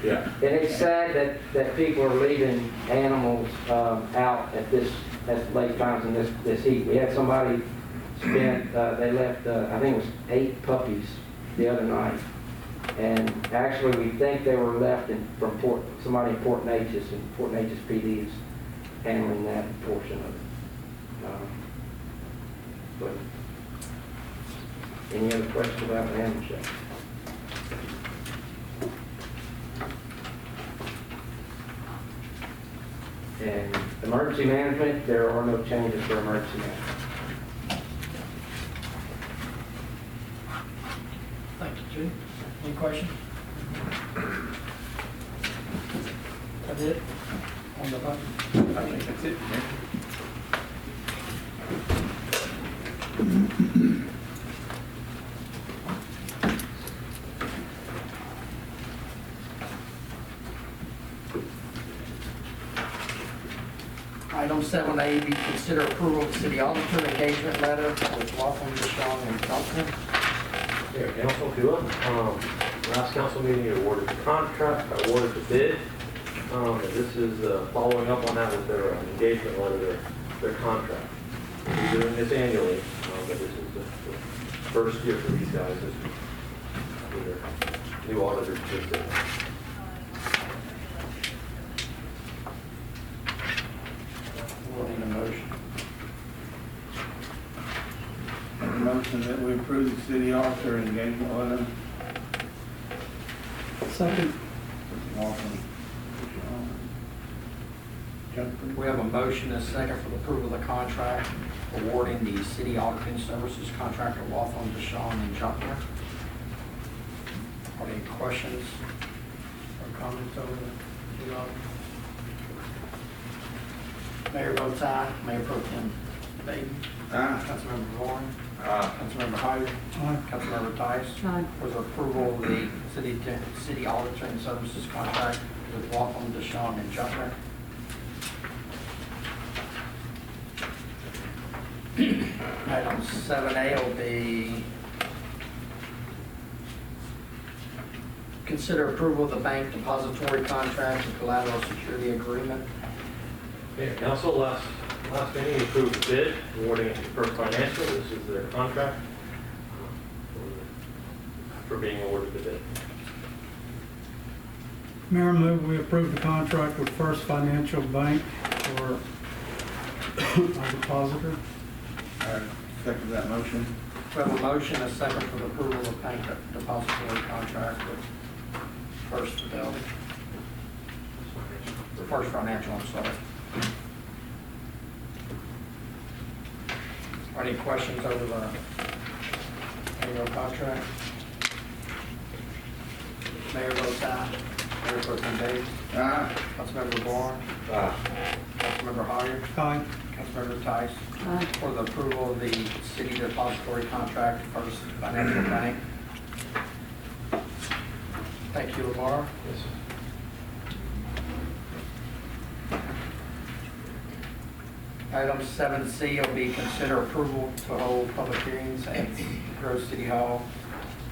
Yeah. And it's sad that people are leaving animals out at late times in this heat. We had somebody spent, they left, I think it was 8 puppies the other night. And actually, we think they were left from somebody in Port Neches, and Port Neches PD is handling that portion of it. But any other questions about the animal shelter? And emergency management, there are no changes for emergency management. Thank you, Chief. Any questions? That's it? On the button? I think that's it. Yeah. Item 7A, be consider approval of city auditor engagement letter with Laughlin, Deshawn, and Johnson. Mayor, Council, if you look, last council meeting, you awarded the contract, awarded the bid. And this is following up on that with their engagement letter, their contract. We're doing this annually, but this is the first year for these guys. This is for their new auditors. We'll need a motion. Make a motion that we approve the city auditor engagement letter. Second. We have a motion and a second for the approval of the contract awarding the city auditing services contract to Laughlin, Deshawn, and Johnson. Are there any questions or comments over the city auditor? Mayor votes aye. Mayor Pro Tem Baden. Aye. Councilmember Warren. Aye. Councilmember Hyder. Councilmember Tice. For the approval of the city auditing services contract with Laughlin, Deshawn, and Johnson. Item 7A will be consider approval of the bank depository contract and collateral security agreement. Mayor, Council, last meeting, you approved the bid, awarding it to First Financial. This is their contract for being awarded the bid. Mayor, move we approve the contract with First Financial Bank for our depositor. I second that motion. We have a motion and a second for the approval of the bank depository contract with First Fidelity. First Financial, I'm sorry. Are any questions over the annual contract? Mayor votes aye. Mayor Pro Tem Davis. Aye. Councilmember Warren. Councilmember Hyder. Aye. Councilmember Tice. For the approval of the city depository contract, First Financial Bank. Thank you, Lamar. Yes, sir. Item 7C will be consider approval to hold public hearings at Grove City Hall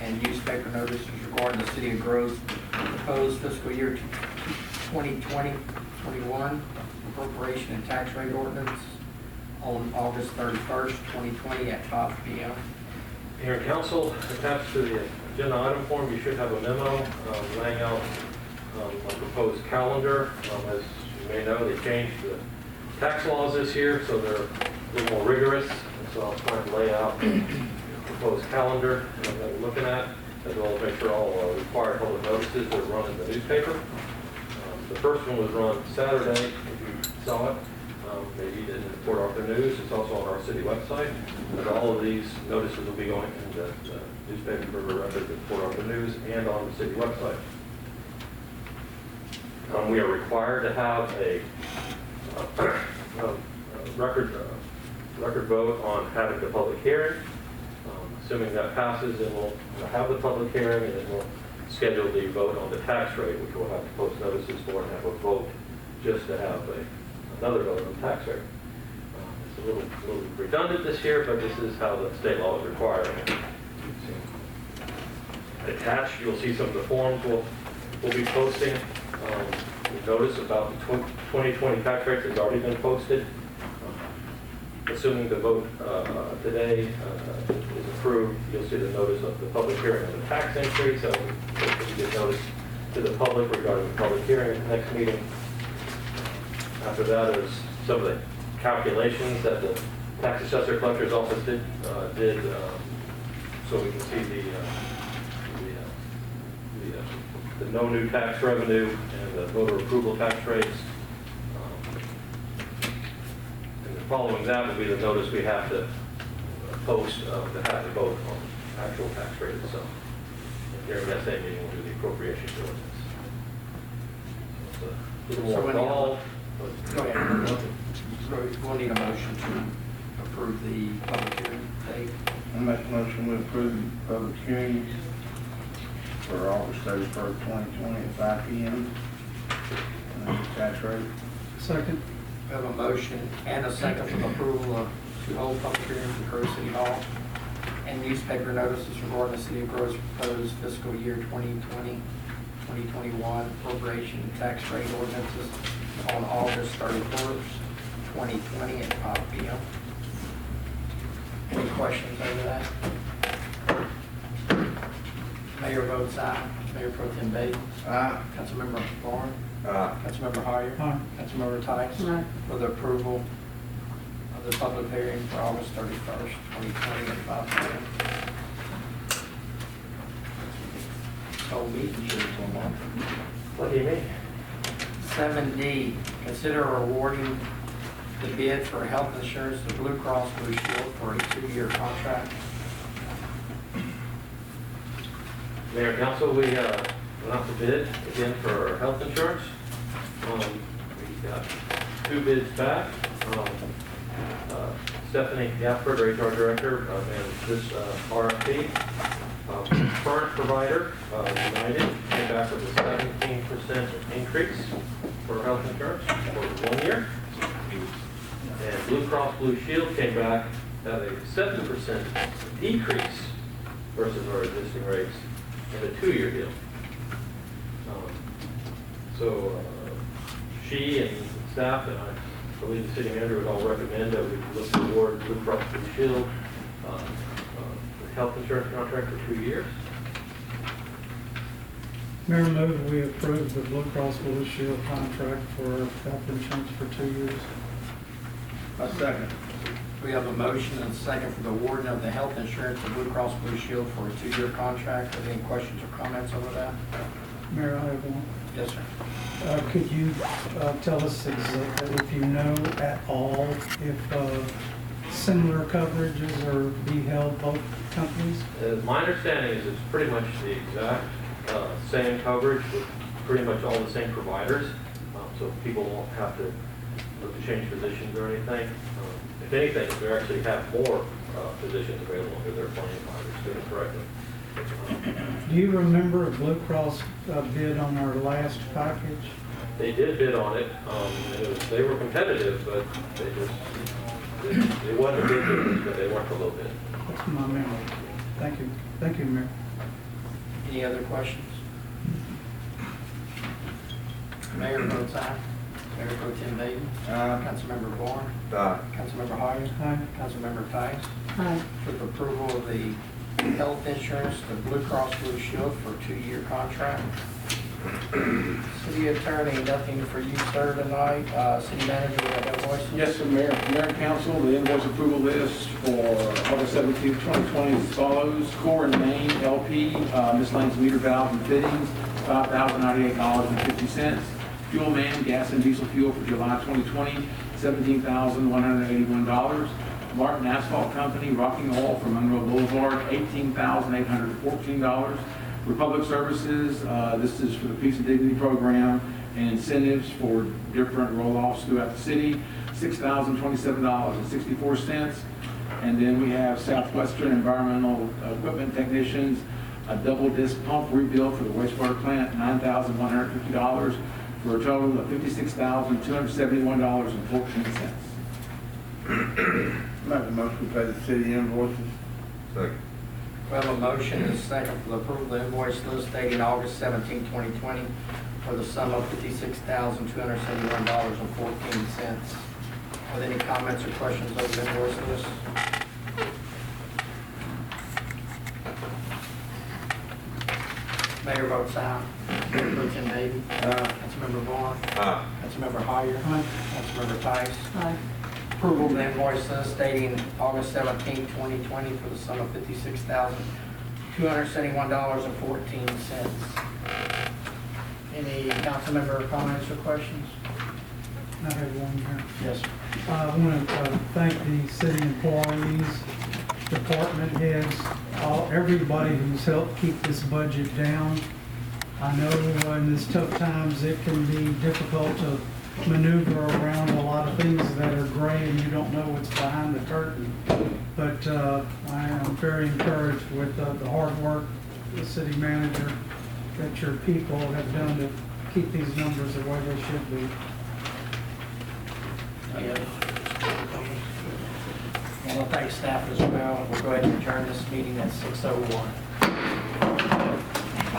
and newspaper notices regarding the city of Grove's proposed fiscal year 2020-21 appropriation and tax rate ordinance on August 31st, 2020 at 5 p.m. Mayor and Council, attached to the agenda item form, you should have a memo laying out a proposed calendar. As you may know, they changed the tax laws this year, so they're a little more rigorous. And so I'll try and lay out the proposed calendar that we're looking at, as well as make sure all required public notices are run in the newspaper. The first one was run Saturday, if you saw it. Maybe you didn't, Port Arthur News. It's also on our city website. And all of these notices will be going in the newspaper for record at Port Arthur News and on the city website. We are required to have a record vote on having the public hearing. Assuming that passes, then we'll have the public hearing, and then we'll schedule the vote on the tax rate, which we'll have to post notices for and have a vote just to have another vote on the tax rate. It's a little redundant this year, but this is how the state law is requiring it. Attached, you'll see some of the forms we'll we'll be posting notice about the 2020 tax rates has already been posted. Assuming the vote today is approved, you'll see the notice of the public hearing on the tax increase. So you get notice to the public regarding the public hearing at the next meeting. After that is some of the calculations that the tax assessor collector's office did so we can see the no new tax revenue and the voter approval tax rates. And following that will be the notice we have to post to have the vote on actual tax rate itself. And during that same meeting, we'll do the appropriations ordinance. So it's a little So more when you- involved. Go ahead. So we'll need a motion to approve the public hearing date. I make a motion we approve the public hearing for August 31st, 2020 at 5 p.m. Tax rate. Second. We have a motion and a second for the approval of to hold public hearings at Grove City Hall and newspaper notices regarding the City of Grove's proposed fiscal year 2020-2021 appropriation and tax rate ordinances on August 31st, 2020 at 5 p.m. Any questions over that? Mayor votes aye. Mayor Pro Tem Bates. Aye. Councilmember Barnes. Aye. Councilmember Hoyer. Aye. Councilmember Tice. Aye. For the approval of the public hearing for August 31st, 2020 at 5 p.m. So meeting should go on. What do you mean? 7D, consider awarding the bid for health insurance to Blue Cross Blue Shield for a 2-year contract. Mayor and Council, we went out to bid again for our health insurance. We got 2 bids back. Stephanie Gafford, our HR Director, managed this RFP. Current provider, United, came back with a 17% increase for health insurance for 1 year. And Blue Cross Blue Shield came back at a 7% decrease versus our existing rates in a 2-year deal. So she and staff and I believe the city manager would all recommend that we look toward Blue Cross Blue Shield the health insurance contract for 2 years. Mayor, move we approve the Blue Cross Blue Shield contract for health insurance for 2 years. A second. We have a motion and a second for the awarding of the health insurance to Blue Cross Blue Shield for a 2-year contract. Are there any questions or comments over that? Mayor, I have one. Yes, sir. Could you tell us exactly, if you know at all, if similar coverages are be held both companies? My understanding is it's pretty much the exact same coverage with pretty much all the same providers, so people won't have to look to change positions or anything. If anything, we actually have more positions available under their plan, if I understood it correctly. Do you remember if Blue Cross bid on our last package? They did bid on it. They were competitive, but it wasn't a bid, but they weren't a low bid. That's my memory. Thank you. Thank you, Mayor. Any other questions? Mayor votes aye. Mayor Pro Tem Bates. Councilmember Bourne. Councilmember Hoyer. Aye. Councilmember Tice. Aye. With approval of the health insurance to Blue Cross Blue Shield for a 2-year contract. City Attorney, nothing for you, sir, tonight. City Manager, we have invoices. Yes, sir, Mayor and Council, the invoice approval list for August 17, 2020 is as follows. Core and Main LP, miscellaneous meter valves and fittings, $5,098.50. Fuel Man, gas and diesel fuel for July 2020, $17,181. Martin Asphalt Company, Rocking Oil from Monroe Boulevard, $18,814. Republic Services, this is for the Peace and Dignity Program and incentives for different roll-offs throughout the city, $6,027.64. And then we have Southwestern Environmental Equipment Technicians, a double disc pump rebuild for the wastewater plant, $9,150, for a total of $56,271.14. Make a motion to pay the city invoices. Second. We have a motion and a second for the approval of the invoice list dating August 17, 2020, for the sum of $56,271.14. Are there any comments or questions on the invoice list? Mayor votes aye. Mayor Pro Tem Davey. Councilmember Vaughn. Councilmember Hyder. Councilmember Tice. Aye. Approval of the invoice list dating August 17, 2020 for the sum of $56,271.14. Any council member comments or questions? I have one here. Yes, sir. I want to thank the city employees, department heads, everybody who's helped keep this budget down. I know in these tough times, it can be difficult to maneuver around a lot of things that are gray and you don't know what's behind the curtain. But I am very encouraged with the hard work, the city manager, that your people have done to keep these numbers the way they should be. Any others? I want to thank staff as well. We'll go ahead and adjourn this meeting at 6:01.